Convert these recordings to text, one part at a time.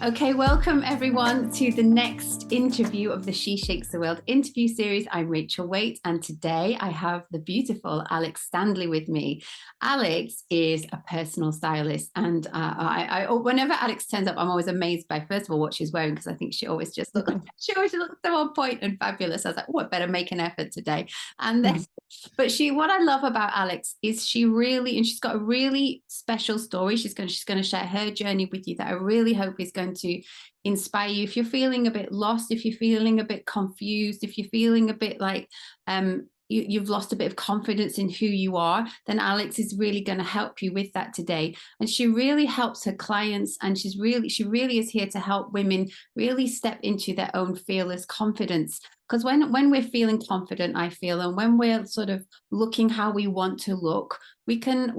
Okay, welcome everyone to the next interview of the She Shakes the World interview series. I'm Rachel Waite, and today I have the beautiful Alex Stanley with me. Alex is a personal stylist, and whenever Alex turns up, I'm always amazed by, first of all, what she's wearing, because I think she always looks so on point and fabulous. I was like, oh, I better make an effort today. And then, but what I love about Alex is she's got a really special story. She's going to share her journey with you that I really hope is going to inspire you. If you're feeling a bit lost, if you're feeling a bit confused, if you're feeling a bit like you've lost a bit of confidence in who you are, then Alex is really going to help you with that today. And she really helps her clients, and she really is here to help women really step into their own fearless confidence. Because when we're feeling confident, I feel, and when we're sort of looking how we want to look, we can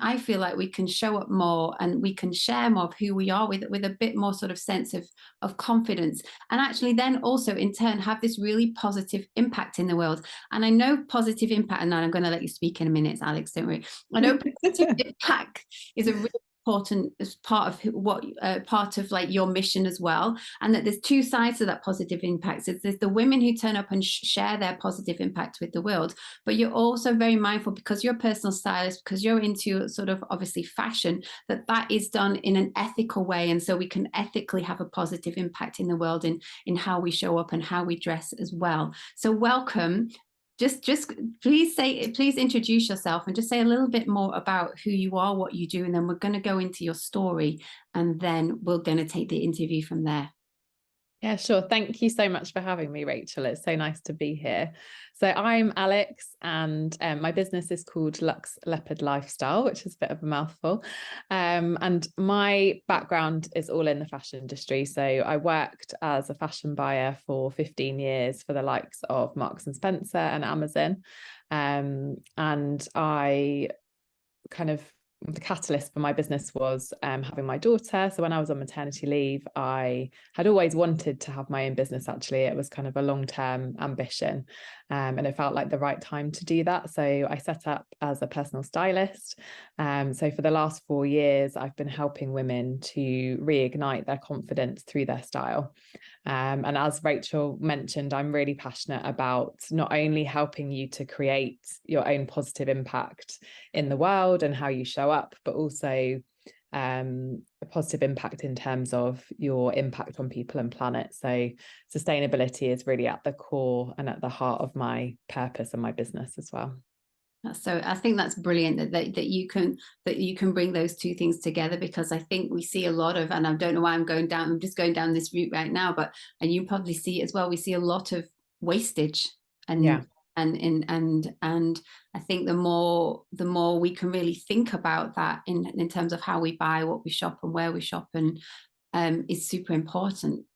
I feel like we can show up more, and we can share more of who we are with a bit more sort of sense of confidence, and actually then also in turn have this really positive impact in the world. And I know positive impact, and I'm going to let you speak in a minute, Alex, don't worry. I know positive impact is a really important as part of what part of like your mission as well, and that there's two sides to that positive impact. There's the women who turn up and share their positive impact with the world, but you're also very mindful, because you're a personal stylist, because you're into sort of obviously fashion, that is done in an ethical way, and so we can ethically have a positive impact in the world in how we show up and how we dress as well. So welcome. Just please introduce yourself and just say a little bit more about who you are, what you do, and then we're going to go into your story, and then we're going to take the interview from there. Yeah, sure. Thank you so much for having me, Rachel. It's so nice to be here. So I'm Alex, and my business is called Lux Leopard Lifestyle, which is a bit of a mouthful. And my background is all in the fashion industry. So I worked as a fashion buyer for 15 years for the likes of Marks and Spencer and Amazon. And I kind of the catalyst for my business was having my daughter. So when I was on maternity leave, I had always wanted to have my own business. Actually, it was kind of a long-term ambition, and it felt like the right time to do that. So I set up as a personal stylist. So for the last 4 years, I've been helping women to reignite their confidence through their style. And as Rachel mentioned, I'm really passionate about not only helping you to create your own positive impact in the world and how you show up, but also a positive impact in terms of your impact on people and planet. So sustainability is really at the core and at the heart of my purpose and my business as well. So I think that's brilliant that you can bring those two things together, because I think we see a lot of, and I don't know why I'm just going down this route right now, and you probably see it as well, we see a lot of wastage, and yeah. and I think the more we can really think about that in terms of how we buy, what we shop, and where we shop, and is super important.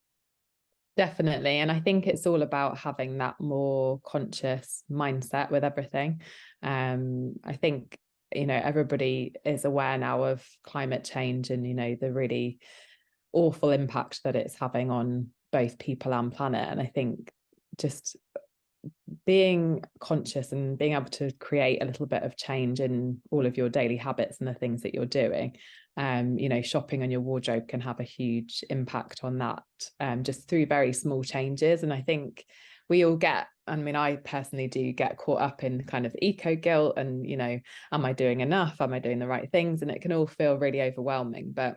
Definitely. And I think it's all about having that more conscious mindset with everything. I think, everybody is aware now of climate change and, the really awful impact that it's having on both people and planet. And I think just being conscious and being able to create a little bit of change in all of your daily habits and the things that you're doing, shopping on your wardrobe can have a huge impact on that, just through very small changes. And I think we all I personally do get caught up in kind of eco guilt and, am I doing enough? Am I doing the right things? And it can all feel really overwhelming. But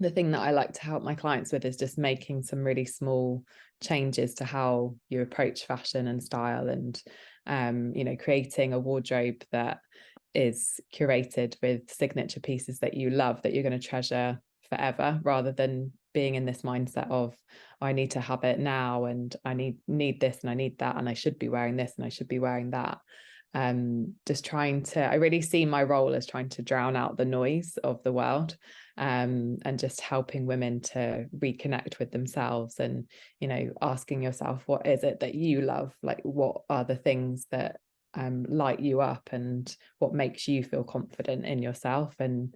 the thing that I like to help my clients with is just making some really small changes to how you approach fashion and style, and creating a wardrobe that is curated with signature pieces that you love, that you're going to treasure forever, rather than being in this mindset of, oh, I need to have it now, and I need this and I need that, and I should be wearing this and I should be wearing that. I really see my role as trying to drown out the noise of the world, and just helping women to reconnect with themselves, and, asking yourself, what is it that you love? Like, what are the things that light you up, and what makes you feel confident in yourself? And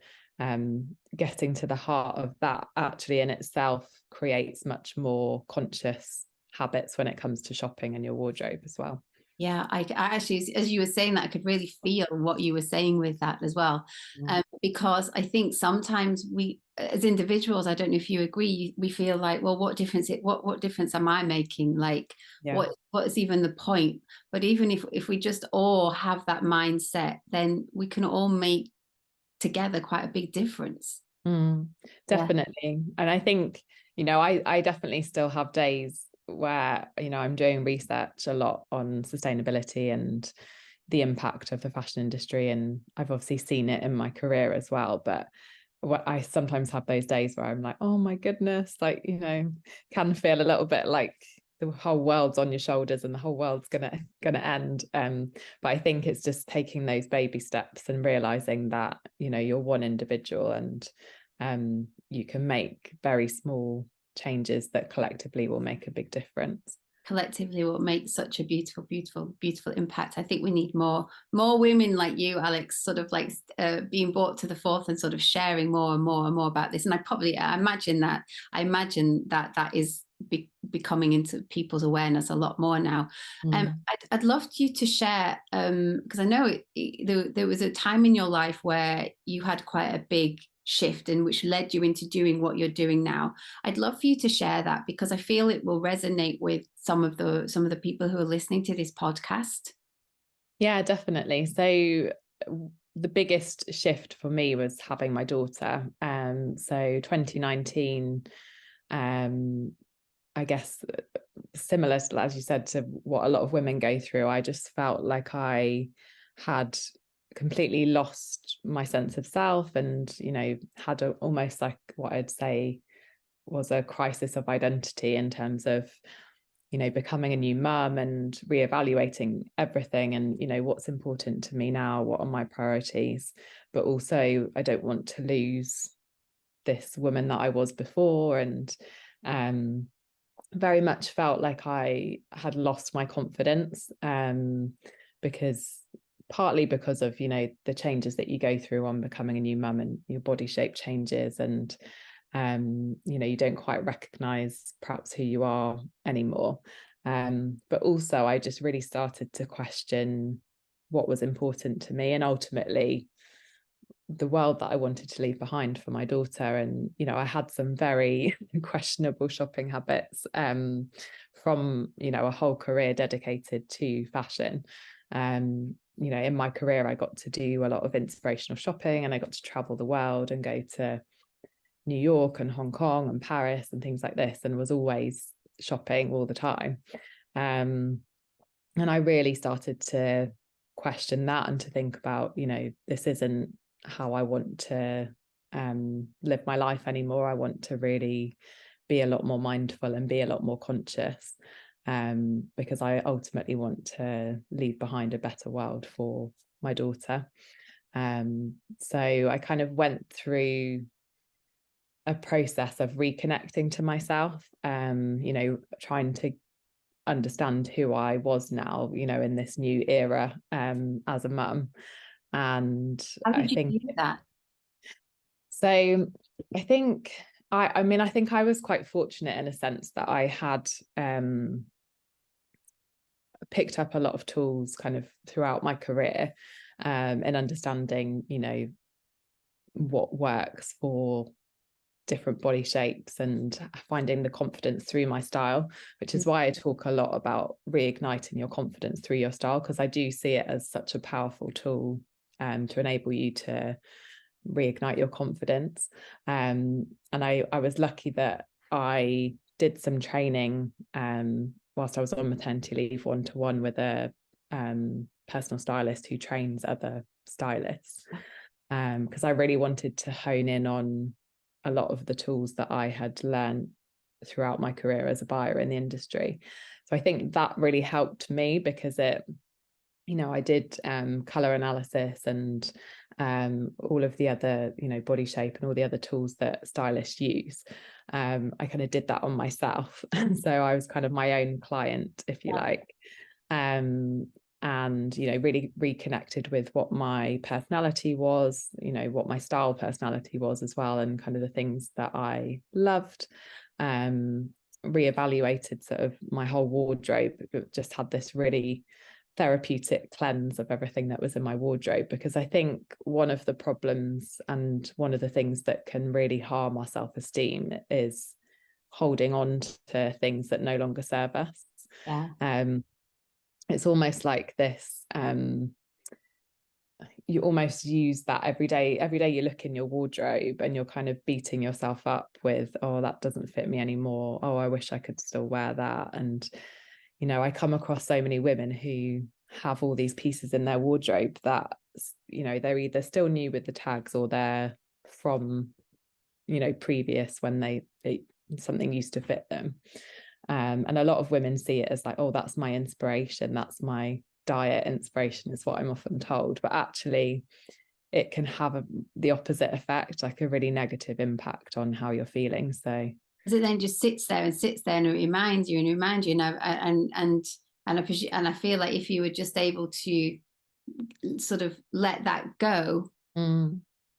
getting to the heart of that actually in itself creates much more conscious habits when it comes to shopping and your wardrobe as well. Yeah, I actually, as you were saying that, I could really feel what you were saying with that as well. Mm. Because I think sometimes we, as individuals, I don't know if you agree, we feel like, well, what difference am I making? Like, Yeah. what is even the point? But even if we just all have that mindset, then we can all make together quite a big difference. Yeah. Definitely. And I think, I definitely still have days where, I'm doing research a lot on sustainability and the impact of the fashion industry. And I've obviously seen it in my career as well. But what I sometimes have those days where I'm like, oh my goodness, like, can feel a little bit like the whole world's on your shoulders and the whole world's gonna end. But I think it's just taking those baby steps and realizing that, you're one individual, and you can make very small changes that collectively will make a big difference. Collectively will make such a beautiful, beautiful, beautiful impact. I think we need more women like you, Alex, sort of like being brought to the forth and sort of sharing more and more and more about this. And I imagine that that is becoming into people's awareness a lot more now. I'd love you to share, because I know there was a time in your life where you had quite a big shift and which led you into doing what you're doing now. I'd love for you to share that because I feel it will resonate with some of the people who are listening to this podcast. Yeah, definitely. So the biggest shift for me was having my daughter. So 2019, I guess similar to, as you said, to what a lot of women go through, I just felt like I had completely lost my sense of self, and had almost like what I'd say was a crisis of identity in terms of becoming a new mum and reevaluating everything, and what's important to me now, what are my priorities, but also I don't want to lose this woman that I was before. And very much felt like I had lost my confidence, because partly because of the changes that you go through on becoming a new mum, and your body shape changes, and you don't quite recognize perhaps who you are anymore. But also I just really started to question what was important to me, and ultimately the world that I wanted to leave behind for my daughter. And I had some very questionable shopping habits, from a whole career dedicated to fashion. In my career I got to do a lot of inspirational shopping, and I got to travel the world and go to New York and Hong Kong and Paris and things like this, and was always shopping all the time. And I really started to question that and to think about, this isn't how I want to live my life anymore. I want to really be a lot more mindful and be a lot more conscious, because I ultimately want to leave behind a better world for my daughter. So I kind of went through a process of reconnecting to myself, trying to understand who I was now, in this new era, as a mum. And How I did you think do that? so. I think I think I was quite fortunate in a sense that I had picked up a lot of tools kind of throughout my career, in understanding, what works for different body shapes, and finding the confidence through my style, which is why I talk a lot about reigniting your confidence through your style, because I do see it as such a powerful tool, to enable you to reignite your confidence. And I was lucky that I did some training, whilst I was on maternity leave, one-to-one with a personal stylist who trains other stylists, because I really wanted to hone in on a lot of the tools that I had learned throughout my career as a buyer in the industry. So I think that really helped me, because I did color analysis and all of the other, body shape and all the other tools that stylists use. I kind of did that on myself. So I was kind of my own client, if you like. And really reconnected with what my personality was, what my style personality was as well, and kind of the things that I loved. Reevaluated sort of my whole wardrobe. Just had this really therapeutic cleanse of everything that was in my wardrobe, because I think one of the problems and one of the things that can really harm our self-esteem is holding on to things that no longer serve us. It's almost like this, you almost use that every day you look in your wardrobe and you're kind of beating yourself up with, oh, that doesn't fit me anymore, oh, I wish I could still wear that. And I come across so many women who have all these pieces in their wardrobe that they're either still new with the tags, or they're from previous, when they something used to fit them. And a lot of women see it as like, oh, that's my inspiration, that's my diet inspiration, is what I'm often told. But actually it can have the opposite effect, like a really negative impact on how you're feeling. So it then just sits there and it reminds you and I feel like if you were just able to sort of let that go,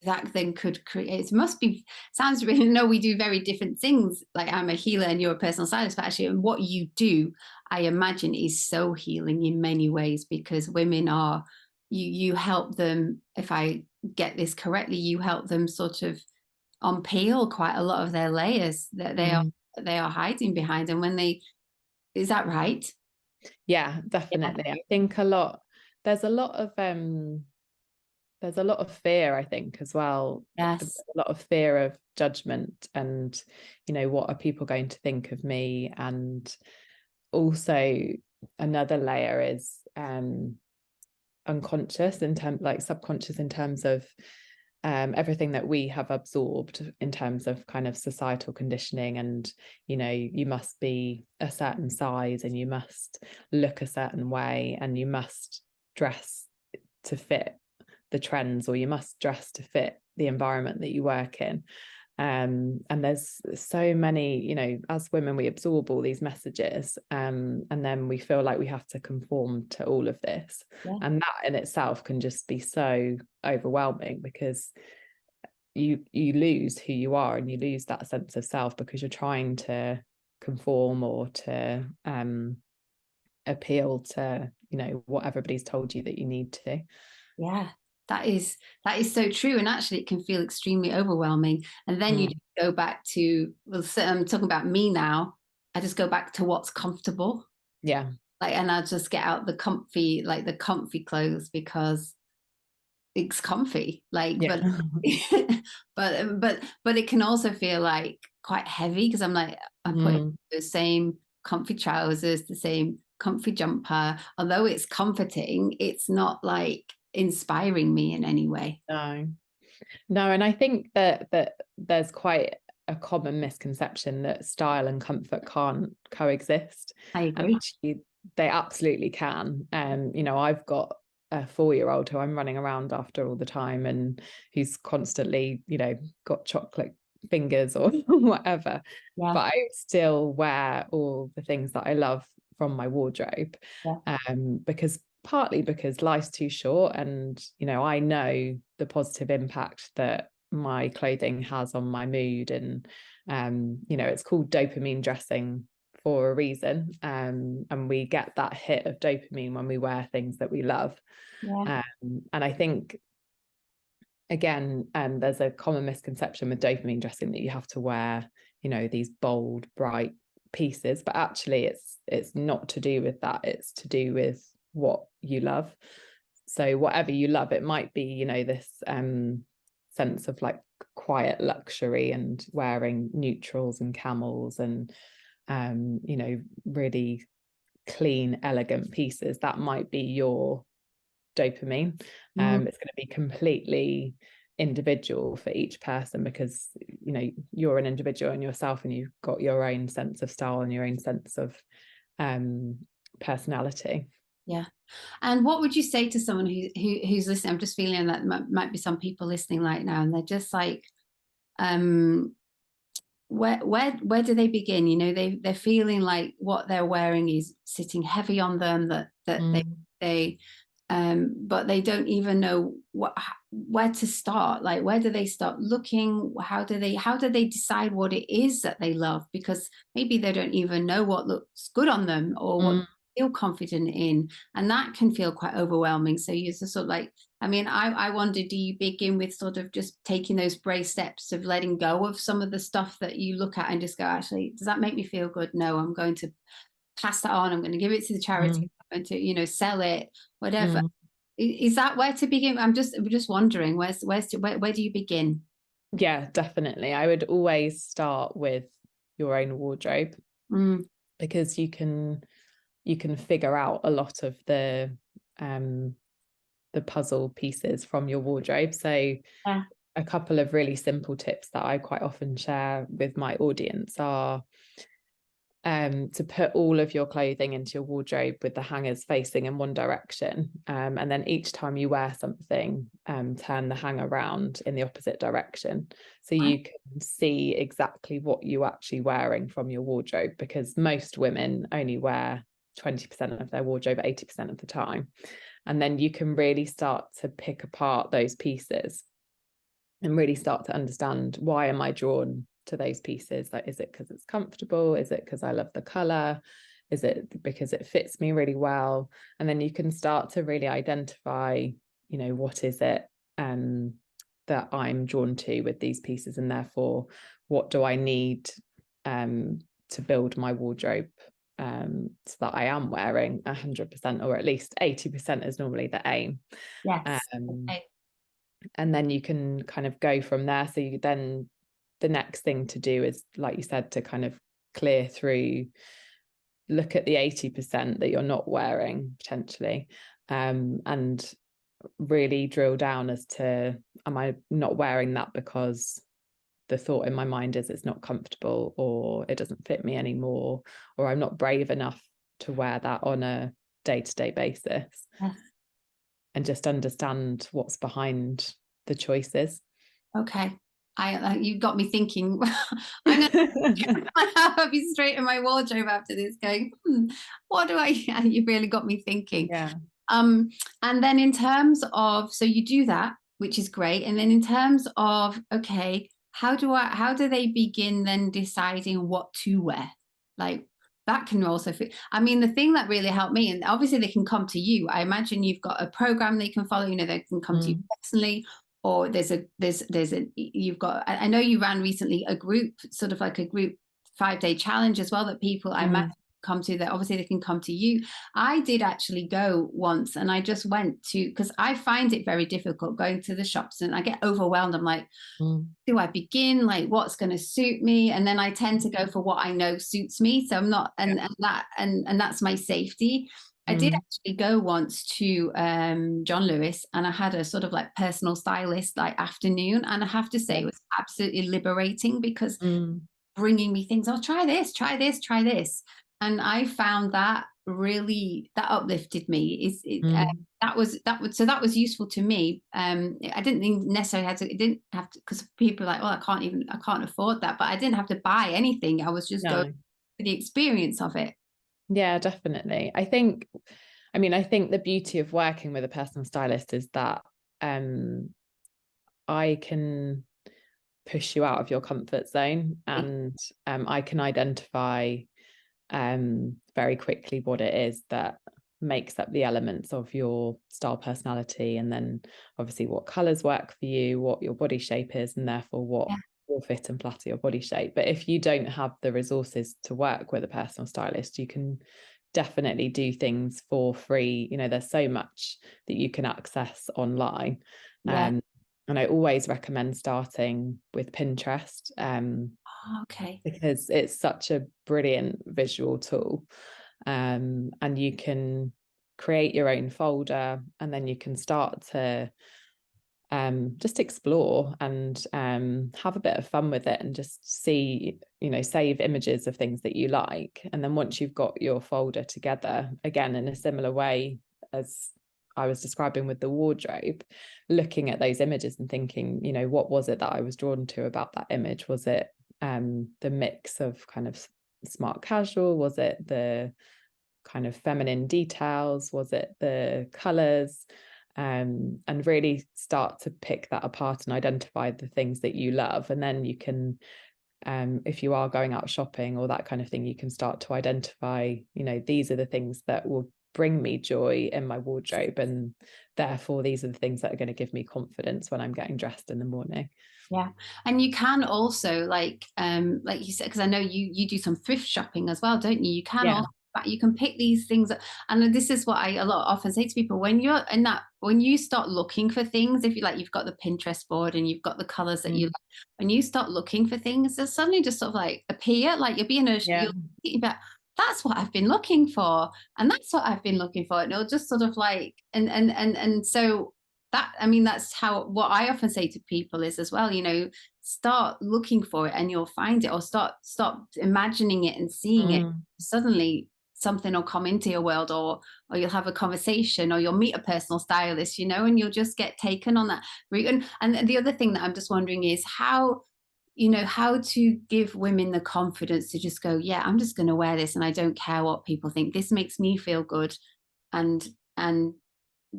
that then could create, it must be, sounds really, no, we do very different things. Like I'm a healer and you're a personal stylist, but actually what you do, I imagine, is so healing in many ways, because women are, you help them, if I get this correctly, you help them sort of unpeel quite a lot of their layers that they are hiding behind. And when they, is that right? Yeah, definitely. I think there's a lot of fear, I think, as well. Yes. A lot of fear of judgment and, what are people going to think of me? And also another layer is unconscious, in terms, like subconscious, in terms of everything that we have absorbed in terms of kind of societal conditioning. And you must be a certain size, and you must look a certain way, and you must dress to fit the trends, or you must dress to fit the environment that you work in. And there's so many, as women, we absorb all these messages, and then we feel like we have to conform to all of this. And that in itself can just be so overwhelming, because you lose who you are, and you lose that sense of self, because you're trying to conform or to appeal to what everybody's told you that you need to. That is so true. And actually it can feel extremely overwhelming. And then you just go back to, well, so I'm talking about me now, I just go back to what's comfortable. And I'll just get out the comfy clothes, because it's comfy. But it can also feel like quite heavy, because I'm like, I'm putting the same comfy trousers, the same comfy jumper. Although it's comforting, it's not like inspiring me in any way. No. And I think that there's quite a common misconception that style and comfort can't coexist. I agree. Actually, they absolutely can. I've got a 4-year-old who I'm running around after all the time, and who's constantly got chocolate fingers or whatever, but I still wear all the things that I love from my wardrobe, partly because life's too short, and I know the positive impact that my clothing has on my mood. And it's called dopamine dressing for a reason, and we get that hit of dopamine when we wear things that we love. And I think, again, there's a common misconception with dopamine dressing that you have to wear these bold, bright pieces, but actually it's not to do with that. It's to do with what you love. So whatever you love, it might be this sense of like quiet luxury, and wearing neutrals and camels, and really clean, elegant pieces. That might be your dopamine. It's going to be completely individual for each person, because you're an individual in yourself, and you've got your own sense of style and your own sense of personality. And what would you say to someone who's listening? I'm just feeling that might be some people listening right now, and they're just like, where do they begin? They're feeling like what they're wearing is sitting heavy on them, they but they don't even know where to start. Like, where do they start looking? How do they decide what it is that they love? Because maybe they don't even know what looks good on them, or what feel confident in, and that can feel quite overwhelming. So you just sort of like, I mean, I wonder, do you begin with sort of just taking those brave steps of letting go of some of the stuff that you look at and just go, actually, does that make me feel good? No, I'm going to pass that on. I'm going to give it to the charity. I'm going to, sell it, whatever. Is that where to begin? I'm just wondering, where do you begin? Yeah, definitely. I would always start with your own wardrobe, because you can figure out a lot of the puzzle pieces from your wardrobe. So a couple of really simple tips that I quite often share with my audience are to put all of your clothing into your wardrobe with the hangers facing in one direction, and then each time you wear something, turn the hanger around in the opposite direction, so you can see exactly what you're actually wearing from your wardrobe, because most women only wear 20% of their wardrobe 80% of the time. And then you can really start to pick apart those pieces and really start to understand, why am I drawn to those pieces? Like, is it because it's comfortable? Is it because I love the color? Is it because it fits me really well? And then you can start to really identify, what is it that I'm drawn to with these pieces, and therefore what do I need to build my wardrobe so that I am wearing 100%, or at least 80% is normally the aim. Yes. Okay. And then you can kind of go from there. So then the next thing to do is, like you said, to kind of clear through, look at the 80% that you're not wearing potentially, and really drill down as to, am I not wearing that because the thought in my mind is it's not comfortable, or it doesn't fit me anymore, or I'm not brave enough to wear that on a day-to-day basis? Yes. And just understand what's behind the choices. Okay. You got me thinking. I'm gonna have you straight in my wardrobe after this, going, what do I? You really got me thinking. Yeah. And then in terms of, so you do that, which is great. And then in terms of, okay, how do they begin then deciding what to wear? Like, that can also fit. I mean, the thing that really helped me, and obviously they can come to you. I imagine you've got a program they can follow, they can come to you personally, or you've got, I know you ran recently a group, sort of like a group 5-day challenge as well, that people I imagine come to, that obviously they can come to you. I did actually go once, and I just went to, because I find it very difficult going to the shops, and I get overwhelmed. I'm like, do I begin? Like, what's going to suit me? And then I tend to go for what I know suits me. So I'm not, and that's my safety. I did actually go once to John Lewis, and I had a sort of like personal stylist like afternoon, and I have to say it was absolutely liberating, because bringing me things, oh, try this, try this, try this. And I found that really, that uplifted me. That was useful to me. I didn't think necessarily it didn't have to, because people are like, well, I can't afford that, but I didn't have to buy anything. I was just going for the experience of it. Yeah, definitely. I think the beauty of working with a personal stylist is that I can push you out of your comfort zone, and I can identify very quickly what it is that makes up the elements of your style personality, and then obviously what colors work for you, what your body shape is, and therefore what will fit and flatter your body shape. But if you don't have the resources to work with a personal stylist, you can definitely do things for free. There's so much that you can access online. And I always recommend starting with Pinterest, because it's such a brilliant visual tool, and you can create your own folder, and then you can start to just explore and have a bit of fun with it, and just see, save images of things that you like. And then once you've got your folder together, again, in a similar way as I was describing with the wardrobe, looking at those images and thinking, what was it that I was drawn to about that image? Was it the mix of kind of smart casual? Was it the kind of feminine details? Was it the colors? And really start to pick that apart and identify the things that you love. And then you can if you are going out shopping or that kind of thing, you can start to identify, you know, these are the things that will bring me joy in my wardrobe, and therefore these are the things that are going to give me confidence when I'm getting dressed in the morning. Yeah. And you can also like you said, because I know you do some thrift shopping as well, don't you? You can Yeah. also, you can pick these things up. And this is what I a lot often say to people, when you're in that, when you start looking for things, if you like, you've got the Pinterest board and you've got the colors that you like, when you start looking for things, they'll suddenly just sort of like appear, like you'll be in a, you'll be about, that's what I've been looking for, and that's what I've been looking for, and it'll just sort of like, and so that, I mean, that's how, what I often say to people is as well, you know, start looking for it and you'll find it, or start imagining it and seeing it. Suddenly something will come into your world, or you'll have a conversation, or you'll meet a personal stylist, you know, and you'll just get taken on that route. And the other thing that I'm just wondering is how, you know, how to give women the confidence to just go, yeah, I'm just going to wear this and I don't care what people think, this makes me feel good, and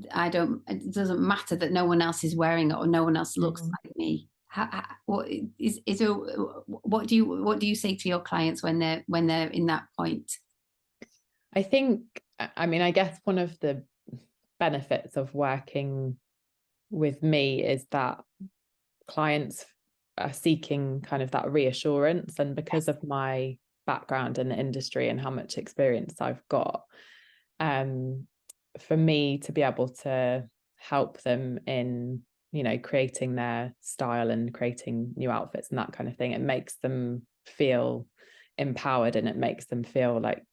I don't, it doesn't matter that no one else is wearing it or no one else looks like me. What do you say to your clients when they're in that point? I think, I mean, I guess one of the benefits of working with me is that clients are seeking kind of that reassurance, and because of my background in the industry and how much experience I've got, for me to be able to help them in, you know, creating their style and creating new outfits and that kind of thing, it makes them feel empowered, and it makes them feel like,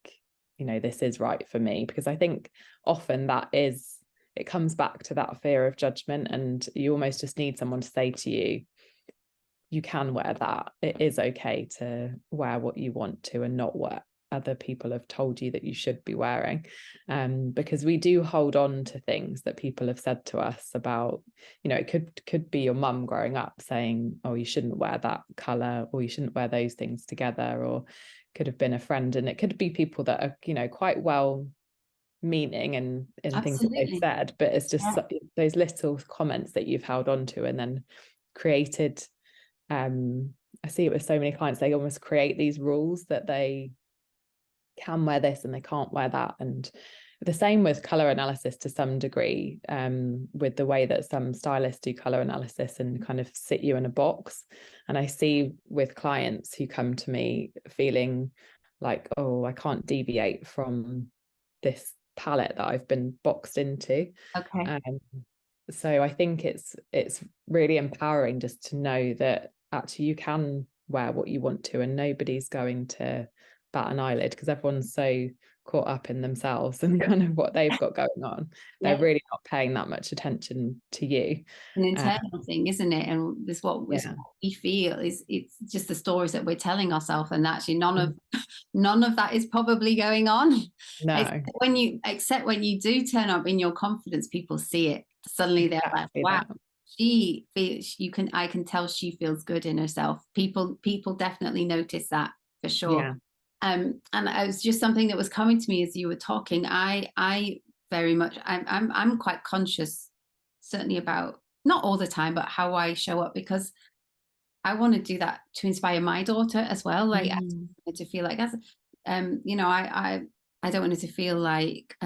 you know, this is right for me. Because I think often it comes back to that fear of judgment, and you almost just need someone to say to you, you can wear that, it is okay to wear what you want to and not what other people have told you that you should be wearing. Because we do hold on to things that people have said to us about, you know, it could be your mum growing up saying, oh, you shouldn't wear that color, or you shouldn't wear those things together, or could have been a friend, and it could be people that are, you know, quite well meaning and in things that they've said, but it's just those little comments that you've held on to and then created. I see it with so many clients, they almost create these rules that they can wear this and they can't wear that. And the same with color analysis to some degree, with the way that some stylists do color analysis and kind of sit you in a box. And I see with clients who come to me feeling like, oh, I can't deviate from this palette that I've been boxed into. So I think it's really empowering just to know that actually you can wear what you want to, and nobody's going to bat an eyelid, because everyone's so caught up in themselves and kind of what they've got going on. They're really not paying that much attention to you. An internal thing, isn't it? And this what we feel is, it's just the stories that we're telling ourselves, and actually none of that is probably going on. No. When you do turn up in your confidence, people see it. Suddenly they're like, wow, she feels, I can tell she feels good in herself. People definitely notice that for sure. And it was just something that was coming to me as you were talking. I very much, I'm quite conscious, certainly about, not all the time, but how I show up, because I want to do that to inspire my daughter as well. Like I want her to feel like, as you know, I don't want her to feel like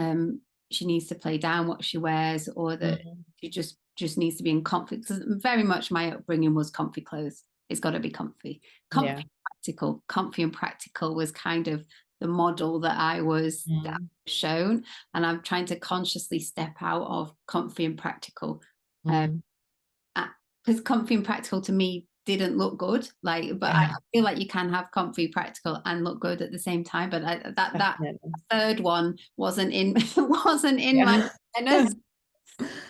she needs to play down what she wears, or that she just needs to be in comfy. Because very much my upbringing was comfy clothes. It's got to be comfy, practical. Comfy and practical was kind of the model that I was shown, and I'm trying to consciously step out of comfy and practical, because comfy and practical to me didn't look good. Like, but I feel like you can have comfy, practical, and look good at the same time. But that third one wasn't in my awareness.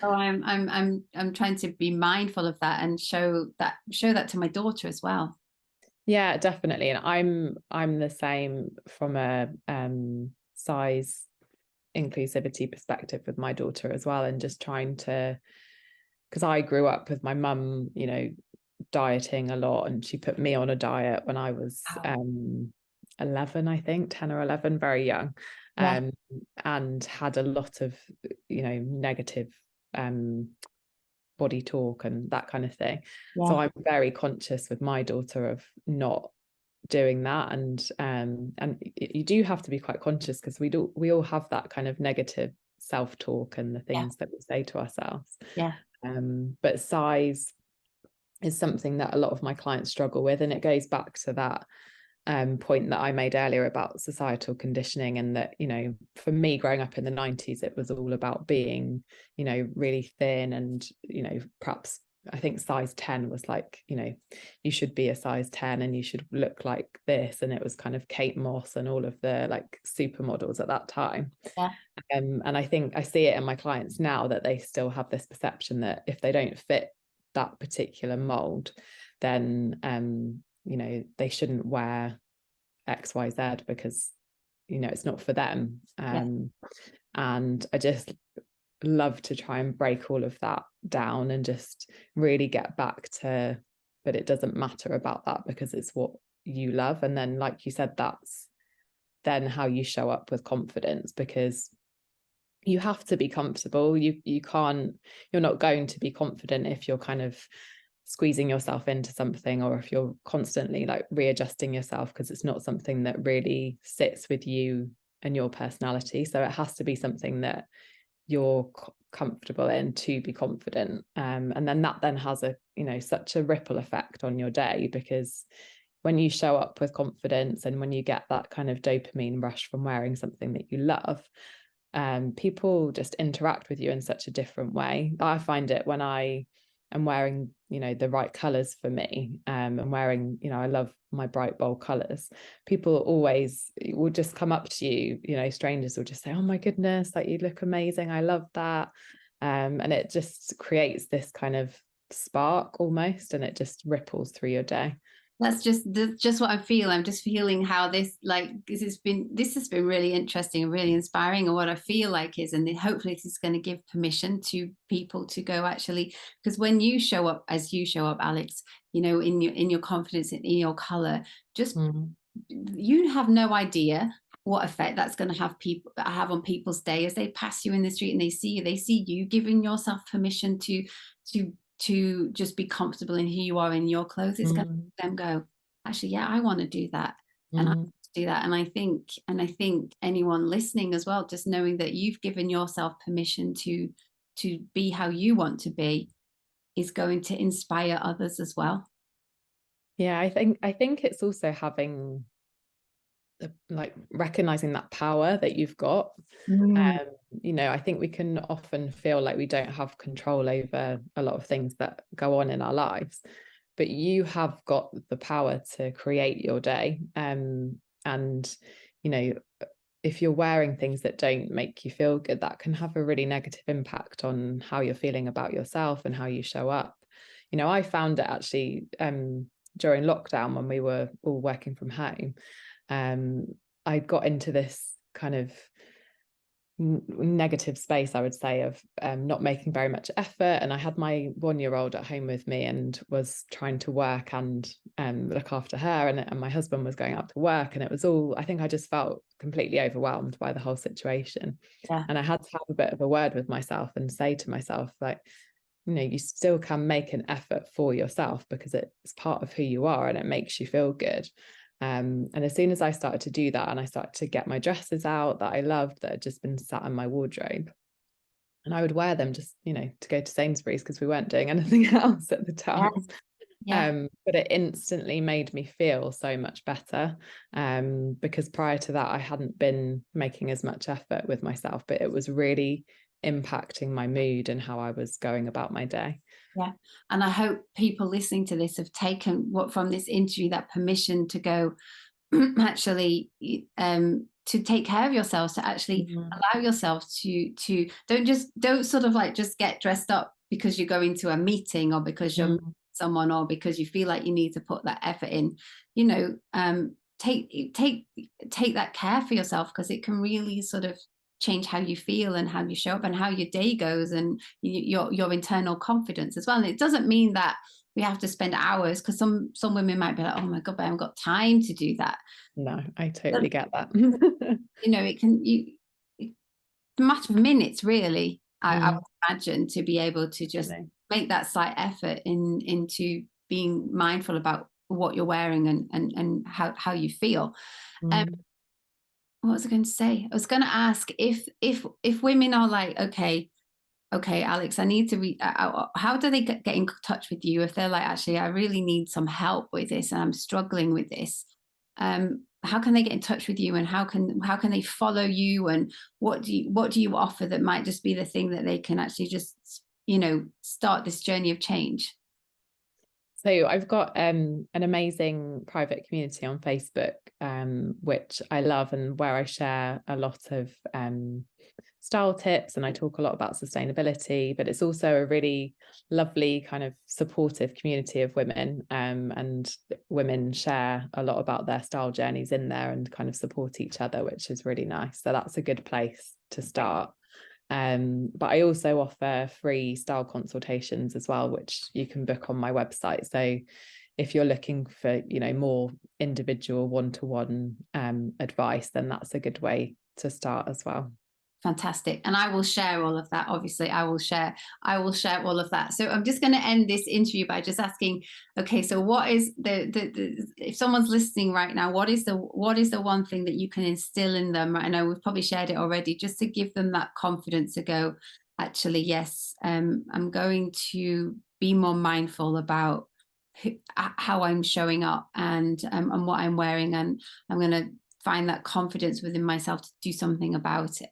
So I'm trying to be mindful of that and show that to my daughter as well. Yeah, definitely. And I'm the same from a size inclusivity perspective with my daughter as well, and just trying to, because I grew up with my mum, you know, dieting a lot, and she put me on a diet when I was 11, I think 10 or 11, very young, and had a lot of, you know, negative body talk and that kind of thing. So I'm very conscious with my daughter of not doing that. And you do have to be quite conscious, because we all have that kind of negative self-talk and the Yeah. things that we say to ourselves. Yeah. But size is something that a lot of my clients struggle with, and it goes back to that point that I made earlier about societal conditioning, and that, you know, for me growing up in the 90s, it was all about being, you know, really thin, and, you know, perhaps I think size 10 was like, you know, you should be a size 10 and you should look like this, and it was kind of Kate Moss and all of the like supermodels at that time. Yeah. And I think I see it in my clients now, that they still have this perception that if they don't fit that particular mold, then you know, they shouldn't wear XYZ because, you know, it's not for them. Yeah. And I just love to try and break all of that down and just really get back to, but it doesn't matter about that, because it's what you love. And then, like you said, that's then how you show up with confidence, because you have to be comfortable. You can't, you're not going to be confident if you're kind of squeezing yourself into something, or if you're constantly like readjusting yourself, because it's not something that really sits with you and your personality. So it has to be something that you're comfortable in to be confident. And then that then has a, you know, such a ripple effect on your day, because when you show up with confidence and when you get that kind of dopamine rush from wearing something that you love, people just interact with you in such a different way. I find it when I am wearing, you know, the right colors for me, and wearing, you know, I love my bright bold colors. People always will just come up to you, you know, strangers will just say, oh my goodness, like you look amazing, I love that. And it just creates this kind of spark almost, and it just ripples through your day. That's just what I feel. I'm just feeling how this has been really interesting and really inspiring. And what I feel like is, and hopefully this is going to give permission to people to go, actually, because when you show up as you show up, Alex, you know, in your confidence, in your color, just you have no idea what effect that's going to have on people's day as they pass you in the street and they see you giving yourself permission to just be comfortable in who you are in your clothes. It's going to make them go, actually, yeah, I want to do that. And I want to do that. And I think anyone listening as well, just knowing that you've given yourself permission to be how you want to be, is going to inspire others as well. Yeah, I think it's also having like recognizing that power that you've got. You know, I think we can often feel like we don't have control over a lot of things that go on in our lives, but you have got the power to create your day. And you know, if you're wearing things that don't make you feel good, that can have a really negative impact on how you're feeling about yourself and how you show up. You know, I found it actually during lockdown, when we were all working from home, I got into this kind of negative space, I would say, of not making very much effort. And I had my 1-year-old at home with me and was trying to work and look after her, and my husband was going out to work, and it was all, I think I just felt completely overwhelmed by the whole situation. Yeah. And I had to have a bit of a word with myself and say to myself, like, you know, you still can make an effort for yourself, because it's part of who you are and it makes you feel good. And as soon as I started to do that, and I started to get my dresses out that I loved, that had just been sat in my wardrobe, and I would wear them just, you know, to go to Sainsbury's, because we weren't doing anything else at the time. But it instantly made me feel so much better, because prior to that, I hadn't been making as much effort with myself, but it was really impacting my mood and how I was going about my day. Yeah. And I hope people listening to this have taken what from this interview, that permission to go, actually, to take care of yourselves, to actually allow yourselves to don't sort of like just get dressed up because you're going to a meeting, or because you're someone, or because you feel like you need to put that effort in. You know, take that care for yourself, because it can really sort of change how you feel and how you show up and how your day goes, and your internal confidence as well. And it doesn't mean that we have to spend hours, because some women might be like, oh my god, but I haven't got time to do that. No, I totally get that. You know, it's a matter of minutes, really. I would imagine, to be able to just make that slight effort into being mindful about what you're wearing and how you feel. Mm. What was I going to say? I was going to ask if women are like, okay, Alex, I need to how do they get in touch with you if they're like, actually, I really need some help with this and I'm struggling with this? How can they get in touch with you, and how can they follow you, and what do you offer that might just be the thing that they can actually just, start this journey of change? So I've got an amazing private community on Facebook, which I love, and where I share a lot of style tips, and I talk a lot about sustainability, but it's also a really lovely kind of supportive community of women, and women share a lot about their style journeys in there and kind of support each other, which is really nice. So that's a good place to start. But I also offer free style consultations as well, which you can book on my website. So if you're looking for, more individual one-to-one advice, then that's a good way to start as well. Fantastic. And I will share all of that. Obviously, I will share all of that. So I'm just going to end this interview by just asking, okay, so what is the if someone's listening right now, what is the one thing that you can instill in them? I know we've probably shared it already, just to give them that confidence to go, actually, yes, I'm going to be more mindful about how I'm showing up and what I'm wearing, and I'm going to find that confidence within myself to do something about it.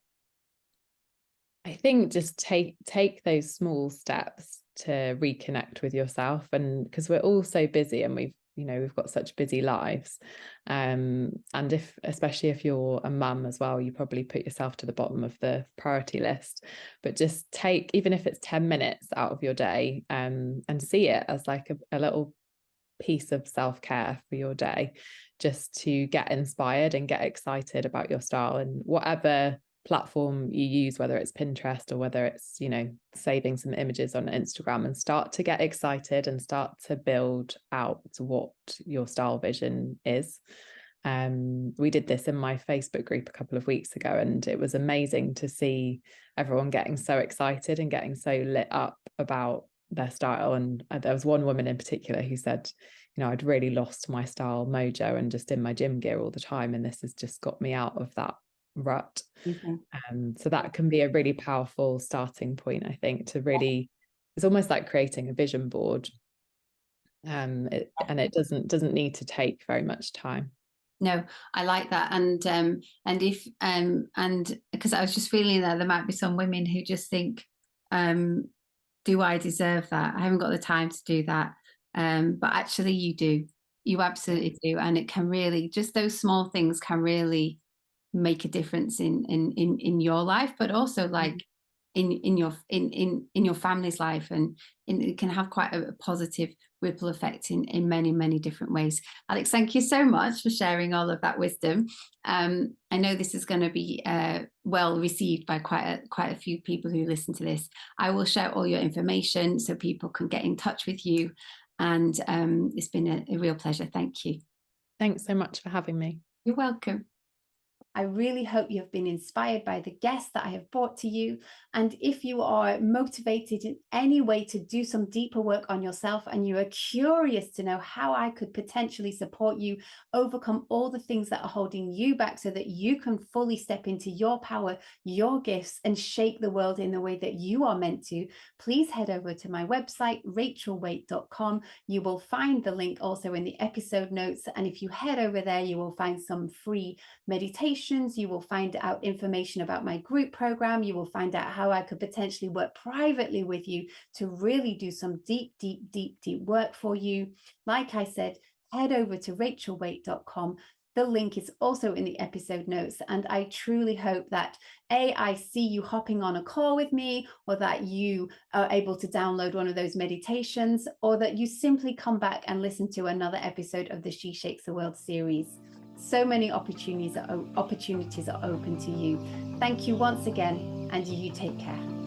I think just take those small steps to reconnect with yourself, and because we're all so busy and we've got such busy lives, and especially if you're a mum as well, you probably put yourself to the bottom of the priority list, but just take, even if it's 10 minutes out of your day, and see it as like a little piece of self-care for your day, just to get inspired and get excited about your style, and whatever platform you use, whether it's Pinterest or whether it's saving some images on Instagram, and start to get excited and start to build out what your style vision is. We did this in my Facebook group a couple of weeks ago, and it was amazing to see everyone getting so excited and getting so lit up about their style. And there was one woman in particular who said, I'd really lost my style mojo and just in my gym gear all the time, and this has just got me out of that rut. So that can be a really powerful starting point, I think, to really, it's almost like creating a vision board, and it doesn't need to take very much time. No, I like that. And if and because I was just feeling that there might be some women who just think, do I deserve that? I haven't got the time to do that. But actually you do. You absolutely do. And it can really, just those small things can really make a difference in your life, but also like in your family's life, and it can have quite a positive ripple effect in many different ways. Alex, thank you so much for sharing all of that wisdom. I know this is going to be well received by quite a few people who listen to this. I will share all your information so people can get in touch with you, and it's been a real pleasure. Thank you. Thanks so much for having me. You're welcome. I really hope you've been inspired by the guests that I have brought to you. And if you are motivated in any way to do some deeper work on yourself, and you are curious to know how I could potentially support you overcome all the things that are holding you back so that you can fully step into your power, your gifts, and shape the world in the way that you are meant to, please head over to my website, rachelwaite.com. You will find the link also in the episode notes. And if you head over there, you will find some free meditations. You will find out information about my group program. You will find out how I could potentially work privately with you to really do some deep work for you. Like I said, head over to rachelwaite.com. The link is also in the episode notes. And I truly hope that I see you hopping on a call with me, or that you are able to download one of those meditations, or that you simply come back and listen to another episode of the She Shakes the World series. So many opportunities are open to you. Thank you once again, and you take care.